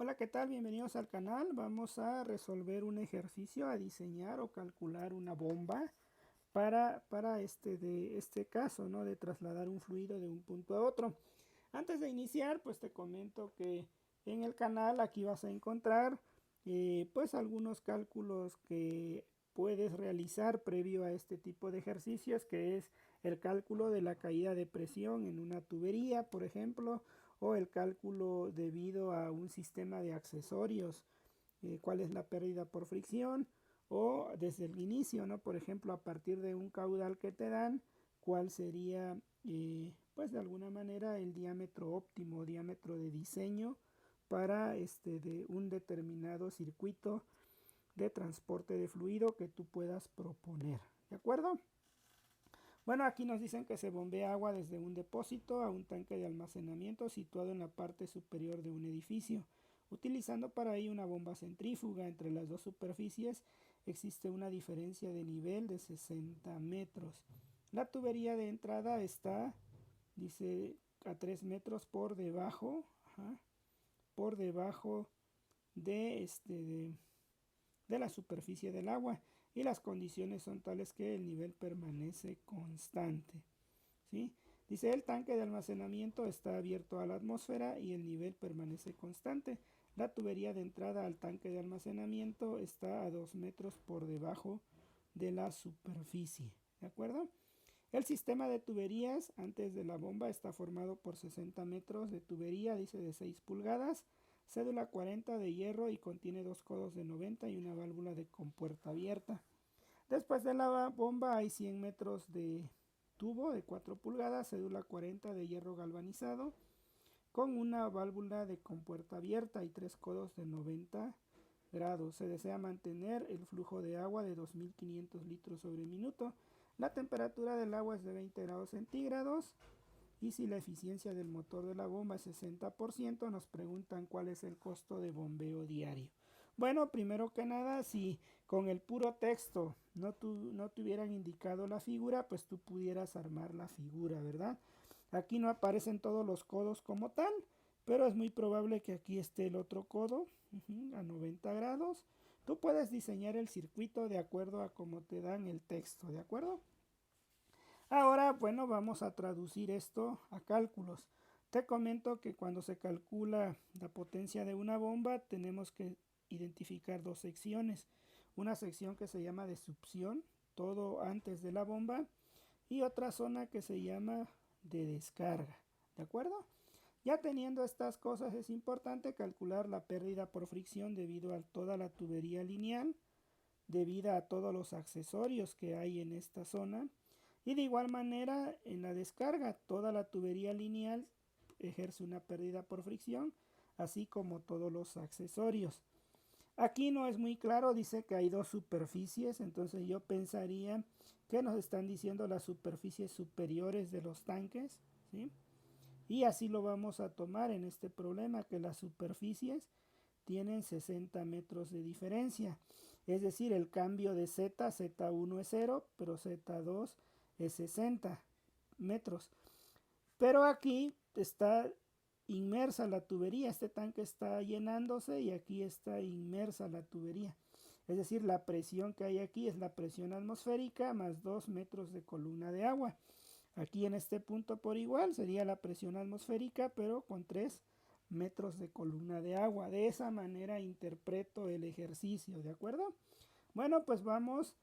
Hola, ¿qué tal? Bienvenidos al canal. Vamos a resolver un ejercicio, a diseñar o calcular una bomba para este caso, ¿no? De trasladar un fluido de un punto a otro. Antes de iniciar, pues te comento que en el canal aquí vas a encontrar pues algunos cálculos que puedes realizar previo a este tipo de ejercicios, que es el cálculo de la caída de presión en una tubería, por ejemplo, o el cálculo debido a un sistema de accesorios, cuál es la pérdida por fricción, o desde el inicio, ¿no? Por ejemplo, a partir de un caudal que te dan, cuál sería, pues de alguna manera, el diámetro óptimo, diámetro de diseño para de un determinado circuito de transporte de fluido que tú puedas proponer. ¿De acuerdo? Bueno, aquí nos dicen que se bombea agua desde un depósito a un tanque de almacenamiento situado en la parte superior de un edificio. Utilizando para ello una bomba centrífuga, entre las dos superficies existe una diferencia de nivel de 60 metros. La tubería de entrada está, dice, a 3 metros por debajo, por debajo de la superficie del agua, y las condiciones son tales que el nivel permanece constante. ¿Sí? Dice, el tanque de almacenamiento está abierto a la atmósfera y el nivel permanece constante. La tubería de entrada al tanque de almacenamiento está a 2 metros por debajo de la superficie. ¿De acuerdo? El sistema de tuberías antes de la bomba está formado por 60 metros de tubería, dice, de 6 pulgadas, cédula 40 de hierro, y contiene dos codos de 90 y una válvula de compuerta abierta. Después de la bomba hay 100 metros de tubo de 4 pulgadas, cédula 40 de hierro galvanizado, con una válvula de compuerta abierta y tres codos de 90 grados. Se desea mantener el flujo de agua de 2500 litros sobre minuto. La temperatura del agua es de 20 grados centígrados. Y si la eficiencia del motor de la bomba es 60%, nos preguntan cuál es el costo de bombeo diario. Bueno, primero que nada, si con el puro texto no te hubieran indicado la figura, pues tú pudieras armar la figura, ¿verdad? Aquí no aparecen todos los codos como tal, pero es muy probable que aquí esté el otro codo a 90 grados. Tú puedes diseñar el circuito de acuerdo a cómo te dan el texto, ¿de acuerdo? Ahora, bueno, vamos a traducir esto a cálculos. Te comento que cuando se calcula la potencia de una bomba, tenemos que identificar dos secciones. Una sección que se llama de succión, todo antes de la bomba, y otra zona que se llama de descarga. ¿De acuerdo? Ya teniendo estas cosas, es importante calcular la pérdida por fricción debido a toda la tubería lineal, debido a todos los accesorios que hay en esta zona. Y de igual manera, en la descarga, toda la tubería lineal ejerce una pérdida por fricción, así como todos los accesorios. Aquí no es muy claro, dice que hay dos superficies, entonces yo pensaría que nos están diciendo las superficies superiores de los tanques, ¿sí? Y así lo vamos a tomar en este problema, que las superficies tienen 60 metros de diferencia. Es decir, el cambio de Z, Z1 es 0, pero Z2 es 60 metros. Pero aquí está inmersa la tubería, este tanque está llenándose y aquí está inmersa la tubería. Es decir, la presión que hay aquí es la presión atmosférica más 2 metros de columna de agua. Aquí en este punto por igual sería la presión atmosférica, pero con 3 metros de columna de agua. De esa manera interpreto el ejercicio, ¿de acuerdo? Bueno, pues vamos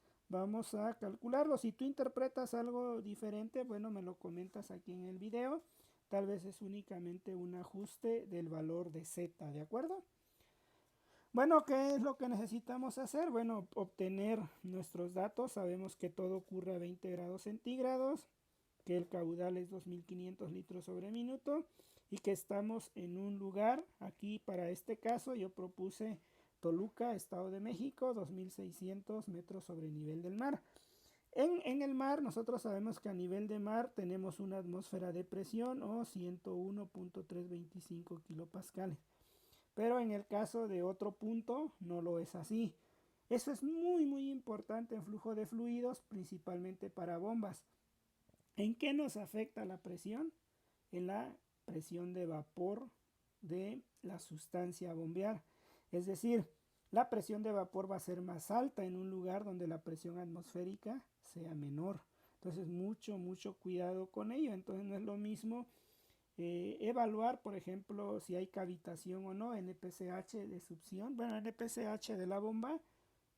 a calcularlo. Si tú interpretas algo diferente, bueno, me lo comentas aquí en el video. Tal vez es únicamente un ajuste del valor de Z, ¿de acuerdo? Bueno, ¿qué es lo que necesitamos hacer? Bueno, obtener nuestros datos. Sabemos que todo ocurre a 20 grados centígrados, que el caudal es 2500 litros sobre minuto y que estamos en un lugar, aquí para este caso yo propuse Toluca, Estado de México, 2600 metros sobre nivel del mar. En el mar nosotros sabemos que a nivel de mar tenemos una atmósfera de presión o 101.325 kilopascales. Pero en el caso de otro punto no lo es así. Eso es muy importante en flujo de fluidos, principalmente para bombas. ¿En qué nos afecta la presión? En la presión de vapor de la sustancia a bombear. Es decir, la presión de vapor va a ser más alta en un lugar donde la presión atmosférica sea menor. Entonces, mucho cuidado con ello. Entonces, no es lo mismo evaluar, por ejemplo, si hay cavitación o no, NPCH de succión, bueno, NPCH de la bomba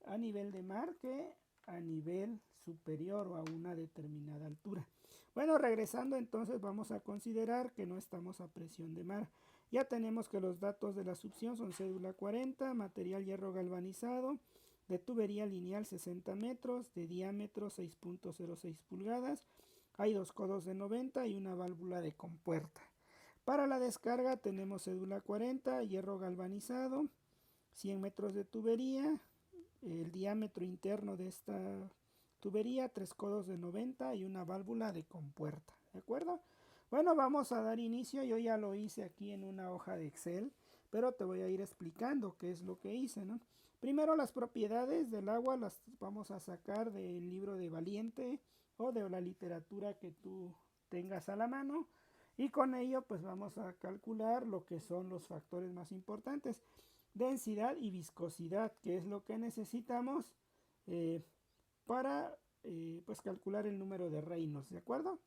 a nivel de mar que a nivel superior o a una determinada altura. Bueno, regresando entonces vamos a considerar que no estamos a presión de mar. Ya tenemos que los datos de la succión son cédula 40, material hierro galvanizado, de tubería lineal 60 metros, de diámetro 6.06 pulgadas, hay 2 codos de 90 y una válvula de compuerta. Para la descarga tenemos cédula 40, hierro galvanizado, 100 metros de tubería, el diámetro interno de esta tubería, 3 codos de 90 y una válvula de compuerta, ¿de acuerdo? Bueno, vamos a dar inicio. Yo ya lo hice aquí en una hoja de Excel, pero te voy a ir explicando qué es lo que hice, ¿no? Primero, las propiedades del agua las vamos a sacar del libro de Valiente o de la literatura que tú tengas a la mano, y con ello pues vamos a calcular lo que son los factores más importantes: densidad y viscosidad, que es lo que necesitamos para pues calcular el número de Reynolds, ¿de acuerdo?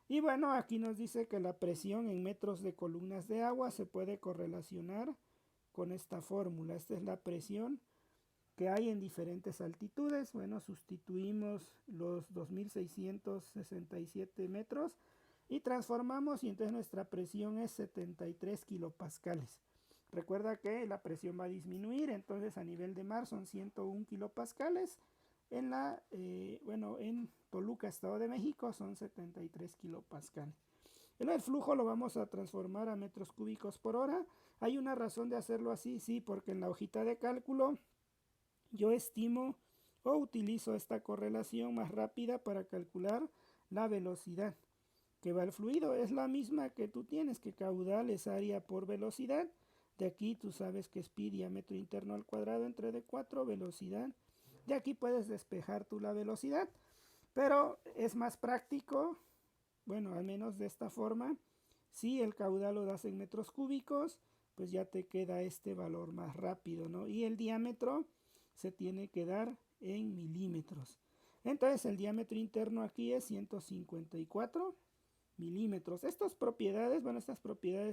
Y bueno, aquí nos dice que la presión en metros de columnas de agua se puede correlacionar con esta fórmula. Esta es la presión que hay en diferentes altitudes. Bueno, sustituimos los 2667 metros y transformamos, y entonces nuestra presión es 73 kilopascales. Recuerda que la presión va a disminuir, entonces a nivel de mar son 101 kilopascales. En Toluca, Estado de México, son 73 kilopascales. El flujo lo vamos a transformar a metros cúbicos por hora. ¿Hay una razón de hacerlo así? Sí, porque en la hojita de cálculo yo estimo o utilizo esta correlación más rápida para calcular la velocidad que va el fluido. Es la misma que tú tienes, que caudal es área por velocidad. De aquí tú sabes que es pi, diámetro interno al cuadrado entre d4, velocidad. De aquí puedes despejar tú la velocidad, pero es más práctico, bueno, al menos de esta forma. Si el caudal lo das en metros cúbicos, pues ya te queda este valor más rápido, ¿no? Y el diámetro se tiene que dar en milímetros. Entonces el diámetro interno aquí es 154 milímetros. Estas propiedades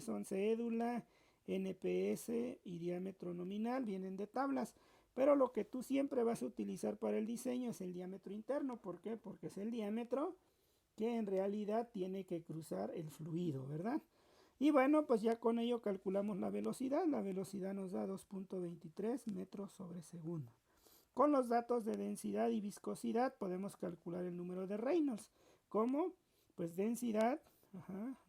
son cédula, NPS y diámetro nominal, vienen de tablas. Pero lo que tú siempre vas a utilizar para el diseño es el diámetro interno. ¿Por qué? Porque es el diámetro que en realidad tiene que cruzar el fluido, ¿verdad? Y bueno, pues ya con ello calculamos la velocidad. La velocidad nos da 2.23 metros sobre segundo. Con los datos de densidad y viscosidad podemos calcular el número de Reynolds. ¿Cómo? Pues densidad,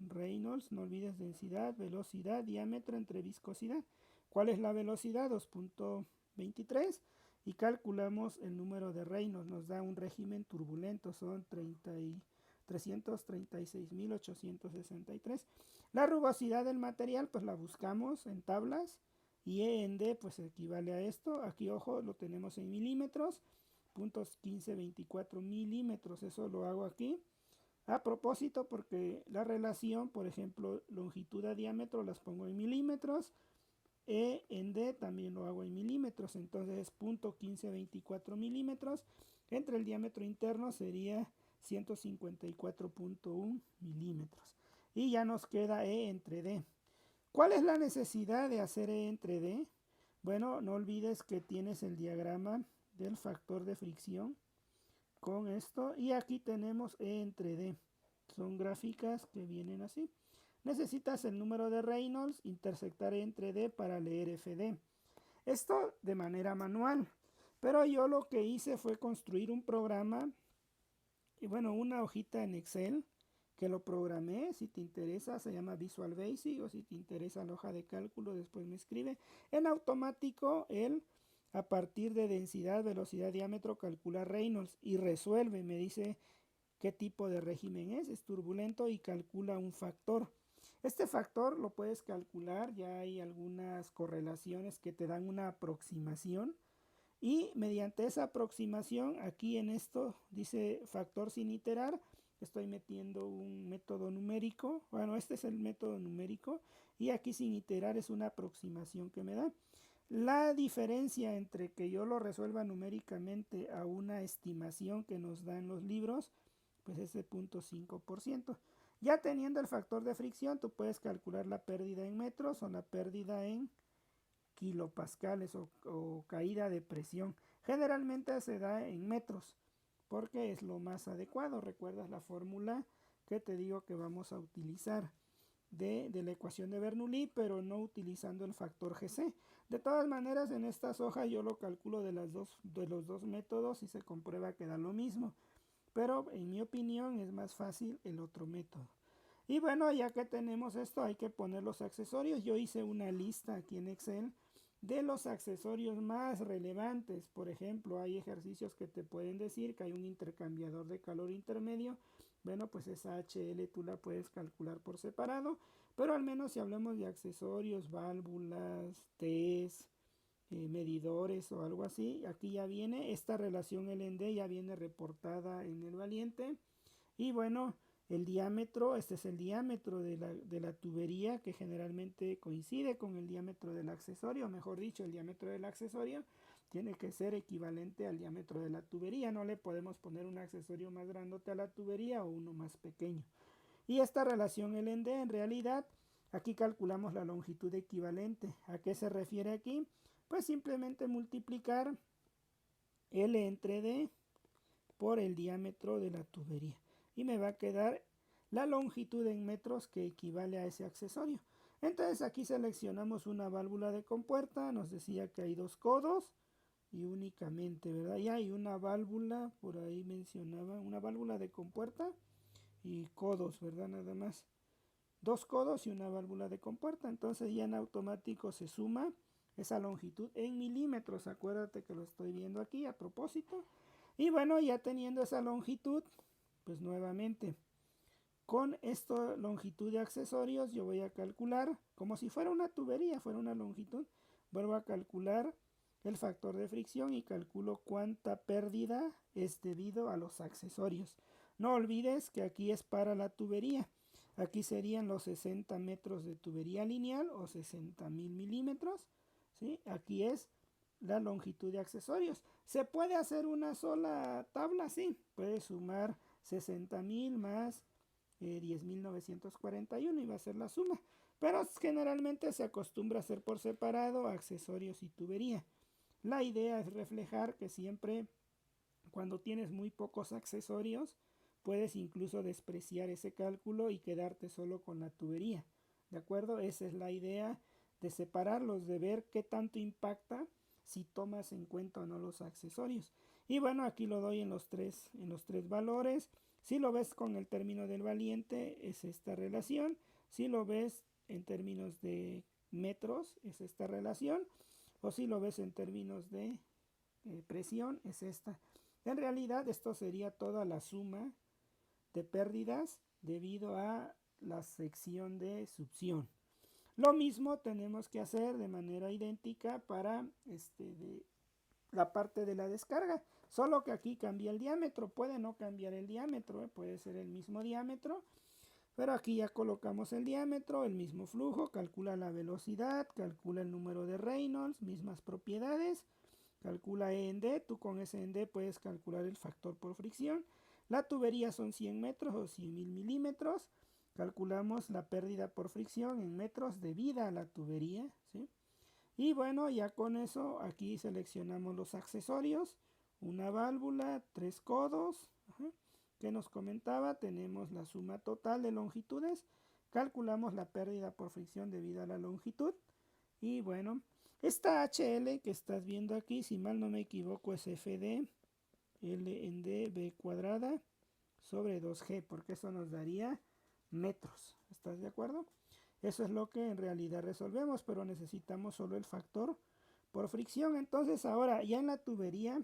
Reynolds, no olvides densidad, velocidad, diámetro entre viscosidad. ¿Cuál es la velocidad? 2.23. Y calculamos el número de Reynolds. Nos da un régimen turbulento, son 336.863. La rugosidad del material, pues la buscamos en tablas. Y E en D pues equivale a esto. Aquí, ojo, lo tenemos en milímetros. Puntos 1524 milímetros. Eso lo hago aquí a propósito, porque la relación, por ejemplo, longitud a diámetro las pongo en milímetros. E en D también lo hago en milímetros. Entonces es 0.1524 milímetros. Entre el diámetro interno sería 154.1 milímetros. Y ya nos queda E entre D. ¿Cuál es la necesidad de hacer E entre D? Bueno, no olvides que tienes el diagrama del factor de fricción con esto. Y aquí tenemos E entre D. Son gráficas que vienen así. Necesitas el número de Reynolds, intersectar E entre D para leer FD. Esto de manera manual. Pero yo lo que hice fue construir un programa, y bueno, una hojita en Excel, que lo programé. Si te interesa, se llama Visual Basic, o si te interesa la hoja de cálculo, después me escribe. En automático, él a partir de densidad, velocidad, diámetro, calcula Reynolds y resuelve. Me dice qué tipo de régimen es turbulento, y calcula un factor. Este factor lo puedes calcular, ya hay algunas correlaciones que te dan una aproximación. Y mediante esa aproximación, aquí en esto dice factor sin iterar, estoy metiendo un método numérico. Bueno, este es el método numérico y aquí sin iterar es una aproximación que me da. La diferencia entre que yo lo resuelva numéricamente a una estimación que nos dan los libros, pues es de 0.5%. Ya teniendo el factor de fricción, tú puedes calcular la pérdida en metros o la pérdida en kilopascales o caída de presión. Generalmente se da en metros porque es lo más adecuado. ¿Recuerdas la fórmula que te digo que vamos a utilizar de la ecuación de Bernoulli, pero no utilizando el factor GC? De todas maneras, en estas hojas yo lo calculo de los dos métodos y se comprueba que da lo mismo. Pero en mi opinión es más fácil el otro método. Y bueno, ya que tenemos esto, hay que poner los accesorios. Yo hice una lista aquí en Excel de los accesorios más relevantes. Por ejemplo, hay ejercicios que te pueden decir que hay un intercambiador de calor intermedio. Bueno, pues esa HL tú la puedes calcular por separado, pero al menos si hablamos de accesorios, válvulas, T's, medidores o algo así, aquí ya viene esta relación LND, ya viene reportada en el valiente. Y bueno, el diámetro, este es el diámetro de la tubería que generalmente coincide con el diámetro del accesorio, mejor dicho, el diámetro del accesorio tiene que ser equivalente al diámetro de la tubería. No le podemos poner un accesorio más grandote a la tubería o uno más pequeño. Y esta relación LND en realidad, aquí calculamos la longitud equivalente. ¿A qué se refiere aquí? Pues simplemente multiplicar L entre D por el diámetro de la tubería. Y me va a quedar la longitud en metros que equivale a ese accesorio. Entonces aquí seleccionamos una válvula de compuerta. Nos decía que hay 2 codos y únicamente, ¿verdad? Y hay una válvula, por ahí mencionaba, una válvula de compuerta y codos, ¿verdad? Nada más. 2 codos y una válvula de compuerta. Entonces ya en automático se suma esa longitud en milímetros. Acuérdate que lo estoy viendo aquí a propósito. Y bueno, ya teniendo esa longitud, pues nuevamente con esta longitud de accesorios yo voy a calcular como si fuera una tubería, fuera una longitud. Vuelvo a calcular el factor de fricción y calculo cuánta pérdida es debido a los accesorios. No olvides que aquí es para la tubería. Aquí serían los 60 metros de tubería lineal o 60.000 milímetros. ¿Sí? Aquí es la longitud de accesorios. ¿Se puede hacer una sola tabla? Sí, puedes sumar 60.000 más 10.941 y va a ser la suma. Pero generalmente se acostumbra a hacer por separado accesorios y tubería. La idea es reflejar que siempre cuando tienes muy pocos accesorios, puedes incluso despreciar ese cálculo y quedarte solo con la tubería. ¿De acuerdo? Esa es la idea de separarlos, de ver qué tanto impacta si tomas en cuenta o no los accesorios. Y bueno, aquí lo doy en los tres valores. Si lo ves con el término del valiente, es esta relación. Si lo ves en términos de metros, es esta relación. O si lo ves en términos de presión, es esta. En realidad esto sería toda la suma de pérdidas debido a la sección de succión. Lo mismo tenemos que hacer de manera idéntica para la parte de la descarga, solo que aquí cambia el diámetro. Puede no cambiar el diámetro, puede ser el mismo diámetro, pero aquí ya colocamos el diámetro, el mismo flujo, calcula la velocidad, calcula el número de Reynolds, mismas propiedades. Calcula E en D, tú con ese en D puedes calcular el factor por fricción. La tubería son 100 metros o 100.000 milímetros. Calculamos la pérdida por fricción en metros de vida a la tubería, ¿sí? Y bueno, ya con eso aquí seleccionamos los accesorios. Una válvula, 3 codos. ¿Qué nos comentaba? Tenemos la suma total de longitudes. Calculamos la pérdida por fricción debido a la longitud. Y bueno, esta HL que estás viendo aquí, si mal no me equivoco, es FD, L en D, B cuadrada, sobre 2G, porque eso nos daría metros. ¿Estás de acuerdo? Eso es lo que en realidad resolvemos, pero necesitamos solo el factor por fricción. Entonces ahora ya en la tubería,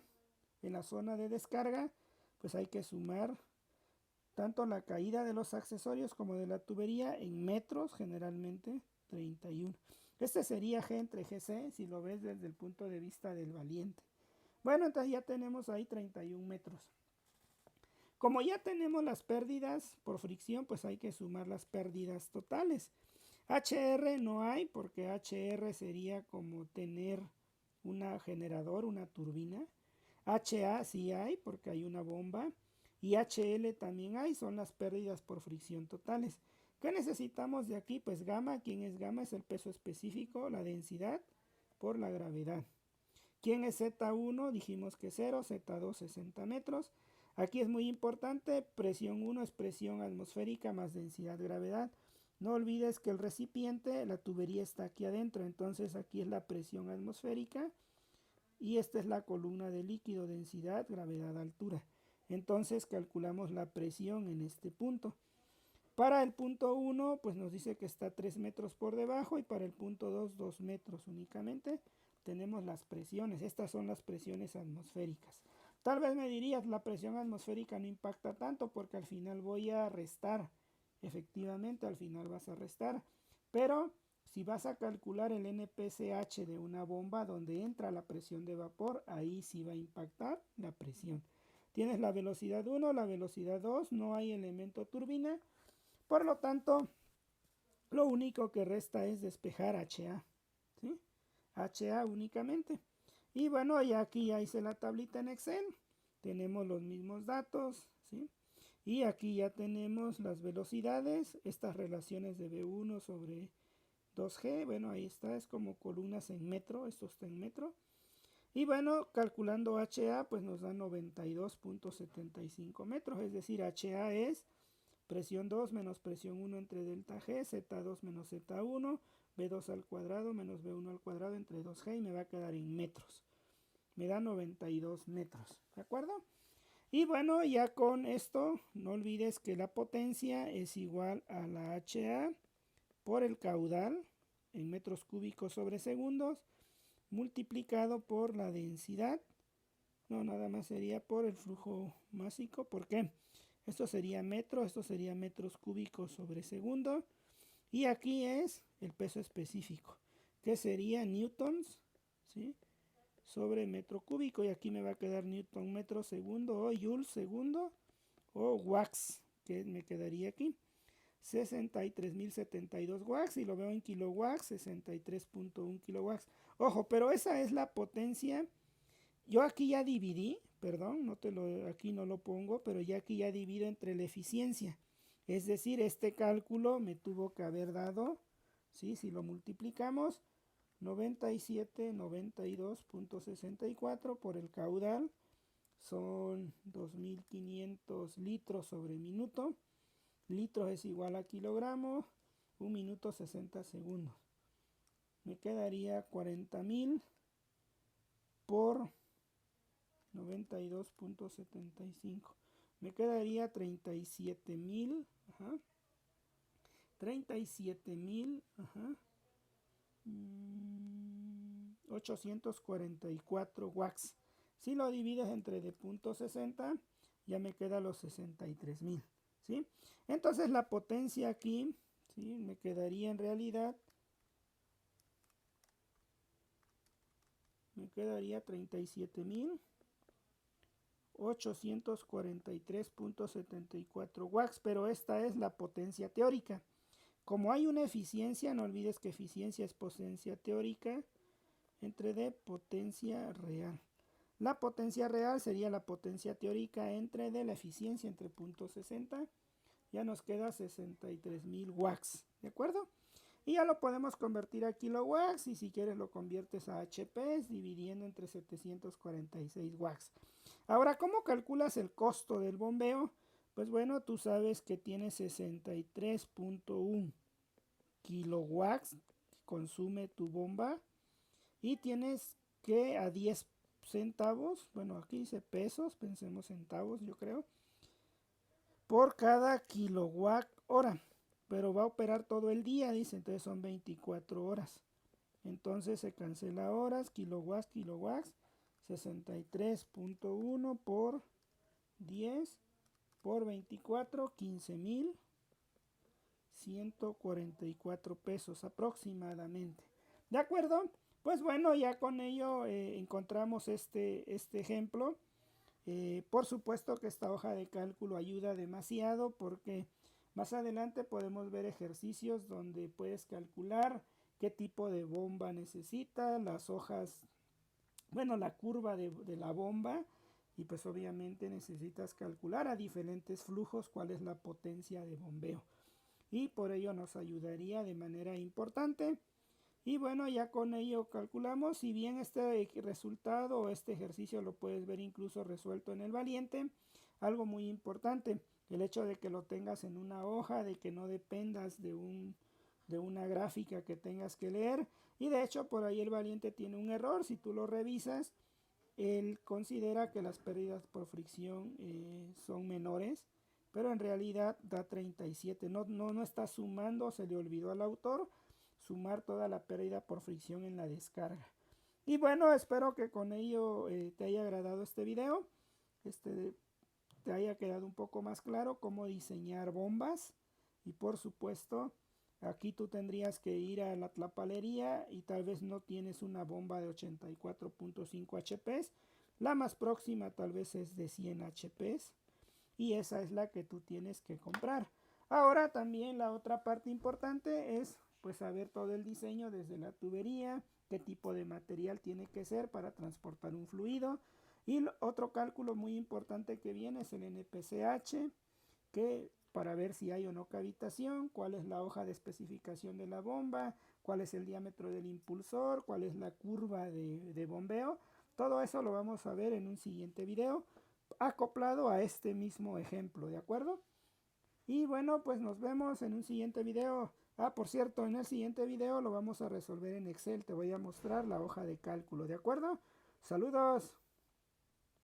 en la zona de descarga, pues hay que sumar tanto la caída de los accesorios como de la tubería en metros, generalmente 31. Este sería G entre GC, si lo ves desde el punto de vista del valiente. Bueno, entonces ya tenemos ahí 31 metros. Como ya tenemos las pérdidas por fricción, pues hay que sumar las pérdidas totales. HR no hay porque HR sería como tener un generador, una turbina. HA sí hay porque hay una bomba. Y HL también hay, son las pérdidas por fricción totales. ¿Qué necesitamos de aquí? Pues gamma. ¿Quién es gamma? Es el peso específico, la densidad por la gravedad. ¿Quién es Z1? Dijimos que 0, Z2 60 metros. Aquí es muy importante, presión 1 es presión atmosférica más densidad gravedad. No olvides que el recipiente, la tubería está aquí adentro, entonces aquí es la presión atmosférica y esta es la columna de líquido, densidad, gravedad, altura. Entonces calculamos la presión en este punto. Para el punto 1, pues nos dice que está 3 metros por debajo y para el punto 2, 2 metros únicamente. Tenemos las presiones, estas son las presiones atmosféricas. Tal vez me dirías, la presión atmosférica no impacta tanto porque al final voy a restar. Efectivamente, al final vas a restar. Pero si vas a calcular el NPCH de una bomba donde entra la presión de vapor, ahí sí va a impactar la presión. Tienes la velocidad 1, la velocidad 2, no hay elemento turbina. Por lo tanto, lo único que resta es despejar HA. ¿Sí? HA únicamente. Y bueno, ya aquí ya hice la tablita en Excel. Tenemos los mismos datos. ¿Sí? Y aquí ya tenemos las velocidades. Estas relaciones de V1 sobre 2G. Bueno, ahí está. Es como columnas en metro. Esto está en metro. Y bueno, calculando HA, pues nos da 92.75 metros. Es decir, HA es presión 2 menos presión 1 entre delta G, Z2 menos Z1, B2 al cuadrado menos B1 al cuadrado entre 2G y me va a quedar en metros. Me da 92 metros, ¿de acuerdo? Y bueno, ya con esto, no olvides que la potencia es igual a la HA por el caudal en metros cúbicos sobre segundos multiplicado por la densidad. No, nada más sería por el flujo másico. ¿Por qué? Esto sería metro, esto sería metros cúbicos sobre segundo. Y aquí es el peso específico, que sería newtons, ¿sí? Sobre metro cúbico. Y aquí me va a quedar newton metro segundo o joule segundo o watts, que me quedaría aquí. 63.072 watts y lo veo en kilowatts, 63.1 kilowatts. Ojo, pero esa es la potencia. Yo aquí ya dividí, perdón, aquí no lo pongo, pero ya aquí ya divido entre la eficiencia. Es decir, este cálculo me tuvo que haber dado, ¿sí? Si lo multiplicamos, 92.64 por el caudal, son 2.500 litros sobre minuto. Litros es igual a kilogramos, 1 minuto 60 segundos. Me quedaría 40.000 por 92.75. Me quedaría 37.000. 37.000. 844 watts. Si lo divides entre de punto 60, ya me queda los 63.000. ¿Sí? Entonces la potencia aquí, ¿sí? Me quedaría en realidad, me quedaría 37.843.74 watts, pero esta es la potencia teórica. Como hay una eficiencia, no olvides que eficiencia es potencia teórica entre de potencia real. La potencia real sería la potencia teórica entre de la eficiencia entre punto 60. Ya nos queda 63.000 watts, ¿de acuerdo? Y ya lo podemos convertir a kilowatts y si quieres lo conviertes a HP dividiendo entre 746 watts. Ahora, ¿cómo calculas el costo del bombeo? Pues bueno, tú sabes que tiene 63.1 kilowatts que consume tu bomba y tienes que a 10 centavos, bueno aquí dice pesos, pensemos centavos yo creo, por cada kilowatt hora, pero va a operar todo el día, dice, entonces son 24 horas. Entonces se cancela horas, kilowatts, 63.1 por 10 por 24, 15.144 pesos aproximadamente. ¿De acuerdo? Pues bueno, ya con ello encontramos este ejemplo Por supuesto que esta hoja de cálculo ayuda demasiado porque más adelante podemos ver ejercicios donde puedes calcular qué tipo de bomba necesitas, las hojas, bueno, la curva de la bomba, y pues obviamente necesitas calcular a diferentes flujos cuál es la potencia de bombeo. Y por ello nos ayudaría de manera importante. Y bueno, ya con ello calculamos. Si bien este resultado o este ejercicio lo puedes ver incluso resuelto en el Valiente, algo muy importante, el hecho de que lo tengas en una hoja, de que no dependas de una gráfica que tengas que leer. Y de hecho por ahí el Valiente tiene un error. Si tú lo revisas, él considera que las pérdidas por fricción son menores, pero en realidad da 37. No está sumando, se le olvidó al autor sumar toda la pérdida por fricción en la descarga. Y bueno, espero que con ello te haya agradado este video, te haya quedado un poco más claro cómo diseñar bombas. Y por supuesto, aquí tú tendrías que ir a la tlapalería y tal vez no tienes una bomba de 84.5 HP. La más próxima tal vez es de 100 HP y esa es la que tú tienes que comprar. Ahora también la otra parte importante es pues saber todo el diseño desde la tubería, qué tipo de material tiene que ser para transportar un fluido. Y otro cálculo muy importante que viene es el NPCH, que para ver si hay o no cavitación, cuál es la hoja de especificación de la bomba, cuál es el diámetro del impulsor, cuál es la curva de bombeo. Todo eso lo vamos a ver en un siguiente video acoplado a este mismo ejemplo, ¿de acuerdo? Y bueno, pues nos vemos en un siguiente video. Ah, por cierto, en el siguiente video lo vamos a resolver en Excel. Te voy a mostrar la hoja de cálculo, ¿de acuerdo? Saludos.